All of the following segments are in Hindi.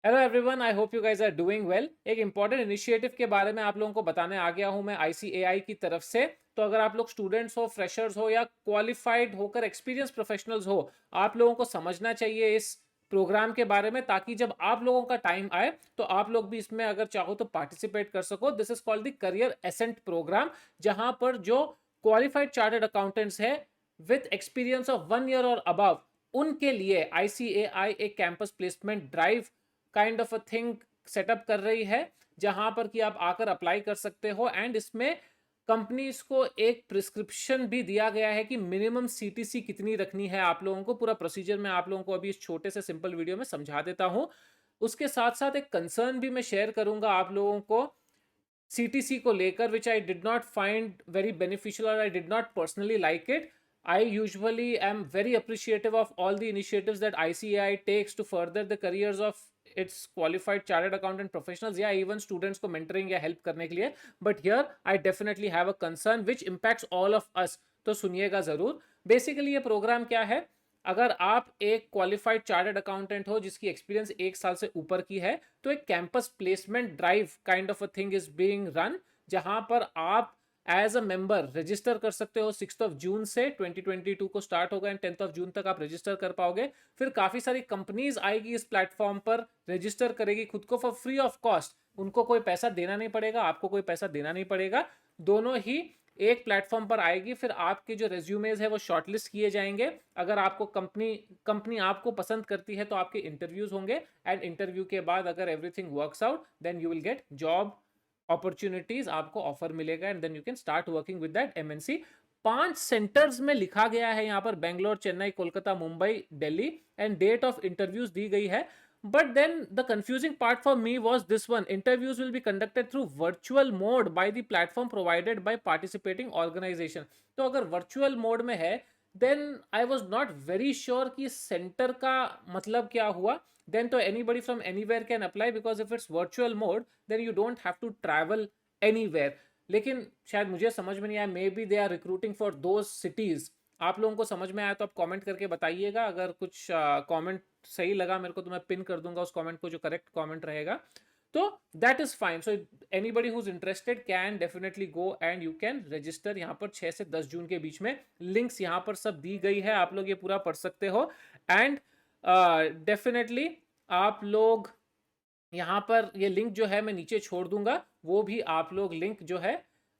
Hello everyone, I hope you guys are doing well. एक इंपॉर्टेंट इनिशिएटिव के बारे में आप लोगों को बताने आ गया हूं मैं आईसीएआई की तरफ से। तो अगर आप लोग स्टूडेंट्स हो, फ्रेशर्स हो या क्वालिफाइड होकर एक्सपीरियंस प्रोफेशनल्स हो, आप लोगों को समझना चाहिए इस प्रोग्राम के बारे में, ताकि जब आप लोगों का टाइम आए तो आप लोग भी इसमें अगर चाहो तो पार्टिसिपेट कर सको। This is called the career ascent programme, जहां पर जो क्वालिफाइड चार्टर्ड अकाउंटेंट्स है विथ एक्सपीरियंस ऑफ 1 ईयर और अबव, उनके लिए आईसीएआई एक campus placement drive kind of a thing setup कर रही है, जहां पर कि आप आकर अप्लाई कर सकते हो। एंड इसमें कंपनीज को एक प्रिस्क्रिप्शन भी दिया गया है कि मिनिमम सीटीसी कितनी रखनी है आप लोगों को। पूरा प्रोसीजर मैं आप लोगों को अभी इस छोटे से सिंपल वीडियो में समझा देता हूं। उसके साथ साथ एक कंसर्न भी मैं शेयर करूंगा आप लोगों को सीटीसी को लेकर, which I did not find very beneficial और I did not personally like it. I usually am very appreciative of all the initiatives that ICAI takes to further the careers of its qualified chartered accountant professionals, या even students को mentoring या help करने के लिए. But here I definitely have a concern which impacts all of us. तो सुनिएगा जरूर। बेसिकली ये प्रोग्राम क्या है? अगर आप एक क्वालिफाइड चार्टर्ड अकाउंटेंट हो जिसकी एक्सपीरियंस 1 साल से ऊपर की है, तो एक campus placement drive kind of a thing is being run, जहां पर आप एज अ मेंबर रजिस्टर कर सकते हो। 6 जून से 2022 को स्टार्ट होगा एंड 10 जून तक आप रजिस्टर कर पाओगे। फिर काफी सारी कंपनीज आएगी इस प्लेटफॉर्म पर, रजिस्टर करेगी खुद को फॉर फ्री ऑफ कॉस्ट। उनको कोई पैसा देना नहीं पड़ेगा, आपको कोई पैसा देना नहीं पड़ेगा। दोनों ही एक प्लेटफॉर्म पर आएगी। फिर आपके जो रेज्यूमेज है वो शॉर्टलिस्ट किए जाएंगे। अगर आपको कंपनी आपको पसंद करती है तो आपके इंटरव्यूज होंगे, एंड इंटरव्यू के बाद अगर everything works out then you will get job opportunities, आपको ऑफर मिलेगा and then you can start working with that MNC. 5 centres में लिखा गया है यहाँ पर, Bangalore, Chennai, Kolkata, Mumbai, Delhi, and date of interviews दी गई है। But then the confusing part for me was this one: interviews will be conducted through virtual mode by the platform provided by participating organization. तो अगर virtual mode में है, then I was not very sure कि सेंटर का मतलब क्या हुआ। Then तो anybody from anywhere can apply, because if it's virtual mode then you don't have to travel anywhere. लेकिन शायद मुझे समझ में नहीं आया, maybe they are recruiting for those cities. आप लोगों को समझ में आया तो आप कमेंट करके बताइएगा। अगर कुछ कमेंट सही लगा मेरे को तो मैं पिन कर दूंगा उस कमेंट को, जो करेक्ट कमेंट रहेगा। तो that is fine. So anybody who is interested can definitely go and you can register. यहाँ पर 6 से 10 जून के बीच में लिंक्स यहाँ पर सब दी गई है, आप लोग ये पूरा पढ़ सकते हो। एंड डेफिनेटली आप लोग यहाँ पर ये लिंक जो है मैं नीचे छोड़ दूंगा, वो भी आप लोग लिंक जो है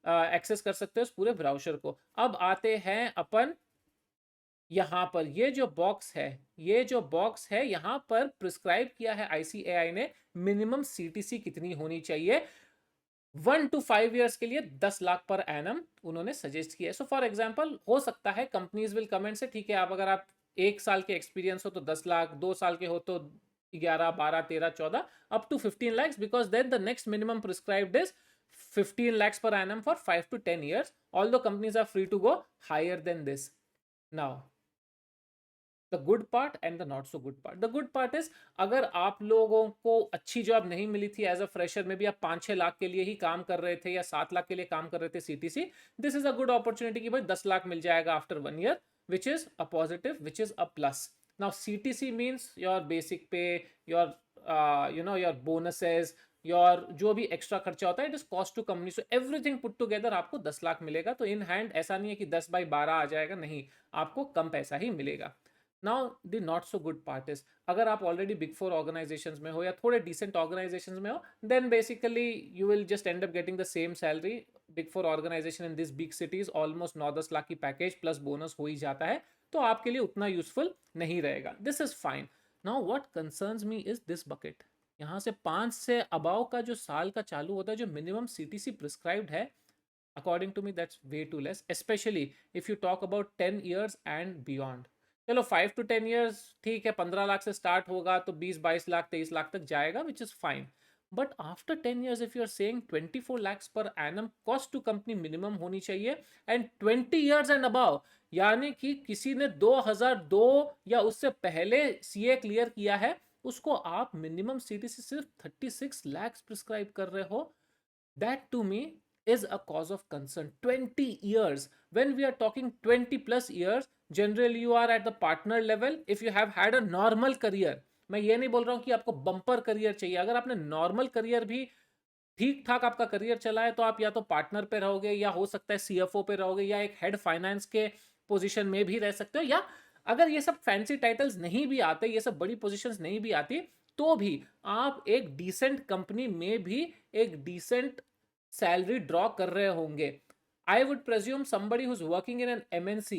एक्सेस कर सकते हो उस पूरे ब्राउजर को। अब आते हैं अपन यहाँ पर, ये जो बॉक्स है, यहाँ पर प्रिस्क्राइब किया है आईसीएआई ने मिनिमम सीटीसी कितनी होनी चाहिए। 1 to 5 years के लिए 10 लाख पर एनम उन्होंने सजेस्ट किया है। सो फॉर एग्जांपल हो सकता है कंपनीज विल कमेंट से, ठीक है आप अगर आप 1 साल के एक्सपीरियंस हो तो 10 लाख, 2 साल के हो तो 11, 12, 13, 14, up to 15 lakhs, because then the next minimum prescribed is 15 lakhs per annum for 5 to 10 years. Although companies are free to go higher than this. Now the good part and the not so good part. The good part is, अगर आप लोगों को अच्छी जॉब नहीं मिली थी एज अ फ्रेशर में भी, आप 5-6 लाख के लिए ही काम कर रहे थे या 7 लाख के लिए काम कर रहे थे CTC, this is a good opportunity कि भाई 10 लाख मिल जाएगा after 1 year, which is a positive, which is a plus. Now CTC means your basic pay, your your bonuses, your जो भी एक्स्ट्रा खर्चा होता है, it is cost to company. So everything put together आपको 10 लाख मिलेगा। तो इन हैंड ऐसा नहीं है कि 10/12 आ जाएगा, नहीं, आपको कम पैसा ही मिलेगा। Now the not so good part is, अगर आप ऑलरेडी बिग 4 ऑर्गेनाइजेशंस में हो या थोड़े डिसेंट ऑर्गेनाइजेशंस में हो, then basically you will just end up getting the same salary. Big 4 organisation in this big cities almost 9-10 lakh की पैकेज प्लस बोनस हो ही जाता है, तो आपके लिए उतना यूजफुल नहीं रहेगा। This is fine. Now what concerns me is this bucket. यहाँ से 5 से अबाव का जो साल का चालू होता है, जो मिनिमम सीटीसी प्रिस्क्राइब्ड है, according to me that's way too less, specially if you talk about 10 years and beyond. चलो 5 to 10 ईयर्स ठीक है, 15 लाख से स्टार्ट होगा तो 20-22 लाख 23 लाख तक जाएगा, which is fine. But after 10 years if you are saying 24 lakhs per annum cost to company minimum होनी चाहिए, एंड 20 ईयर्स एंड अबाव, यानी कि किसी ने 2002 या उससे पहले सीए क्लियर किया है, उसको आप मिनिमम सीटीसी सिर्फ 36 lakhs प्रिस्क्राइब कर रहे हो। That to me is a cause of concern. 20 years, when we are talking 20 plus years, generally you are at the partner level if you have had a normal career. मैं ये नहीं बोल रहा हूँ कि आपको बम्पर करियर चाहिए। अगर आपने नॉर्मल करियर भी ठीक ठाक आपका करियर चला है तो आप या तो पार्टनर पे रहोगे, या हो सकता है सीएफओ पे रहोगे, या एक हेड फाइनेंस के पोजीशन में भी रह सकते हो, या अगर ये सब फैंसी टाइटल्स नहीं भी आते, ये सब बड़ी पोजीशंस नहीं भी आती, तो भी आप एक डिसेंट कंपनी में भी एक डिसेंट सैलरी ड्रॉ कर रहे होंगे। I would presume somebody who's working in an MNC,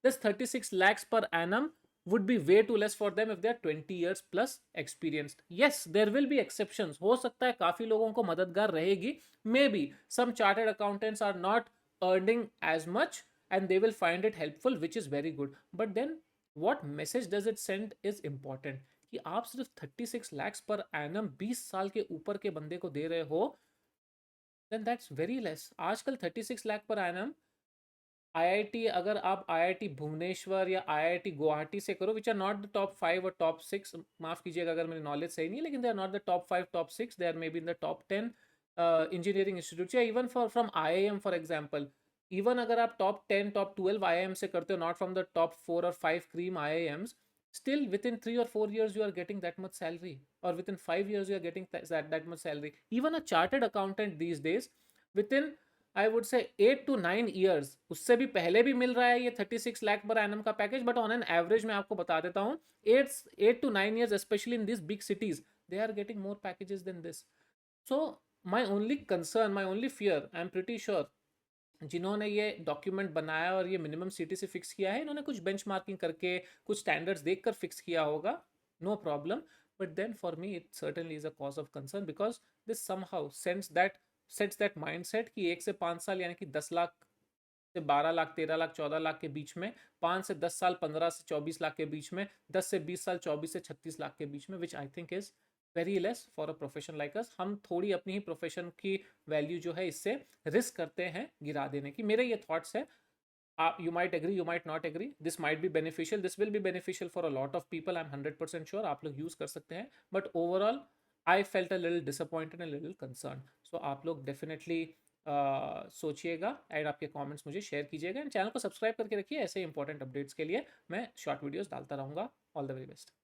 this 36 lakhs per annum would be way too less for them if they are 20 years plus experienced. Yes, there will be exceptions. हो सकता है काफी लोगों को मददगार रहेगी. Maybe some chartered accountants are not earning as much and they will find it helpful, which is very good. But then what message does it send is important. कि आप सिर्फ 36 lakhs पर एनम 20 साल के ऊपर के बंदे को दे रहे हो, then that's very less. आजकल 36 लाख पर एनम आईआईटी, अगर आप आईआईटी भुवनेश्वर या आईआईटी गुवाहाटी से करो, which are not the top 5 और टॉप 6, माफ कीजिएगा अगर मेरी नॉलेज सही नहीं है, लेकिन they are not the top 5 top 6, they are may be in the top 10 engineering institute, या even for from IIM for example. Even अगर आप टॉप 10 टॉप 12 आईआईएम से करते हो, नॉट फ्रॉम द टॉप 4 और 5 cream IIMs, still within 3 or 4 years you are getting that much salary, or within 5 years you are getting that much salary. Even a chartered accountant these days, within I would say 8 to 9 years, उससे भी पहले भी मिल रहा है ये 36 लाख पर एनम का package, but on an average मैं आपको बता देता हूँ 8 to 9 years, specially in this big cities, they are getting more packages than this. So my only concern, my only fear, I am pretty sure जिन्होंने ये डॉक्यूमेंट बनाया और ये मिनिमम सिटी से फिक्स किया है, इन्होंने कुछ बेंचमार्किंग करके कुछ स्टैंडर्ड्स देखकर फिक्स किया होगा, no problem. But then for me it certainly is a cause of concern, because this somehow sets that mindset कि 1 से 5 साल यानी कि 10 लाख से 12 लाख, 13 लाख, 14 लाख के बीच में, 5 से 10 साल 15 से 24 लाख के बीच में, 10 से 20 साल 24 से 36 लाख के बीच में, which I think is very less for a profession like us. हम थोड़ी अपनी ही प्रोफेशन की वैल्यू जो है इससे रिस्क करते हैं गिरा देने की. मेरे ये थॉट्स है. You might agree, you might not agree. This might be beneficial, this will be beneficial for a lot of people, I'm 100% sure. आप लोग यूज कर सकते हैं, but overall I felt a little disappointed and a little concerned. So आप लोग definitely सोचिएगा एंड आपके कमेंट्स मुझे शेयर कीजिएगा, एंड चैनल को सब्सक्राइब करके रखिए. ऐसे इंपॉर्टेंट अपडेट्स के लिए मैं शॉर्ट वीडियोस डालता रहूँगा. All the very best.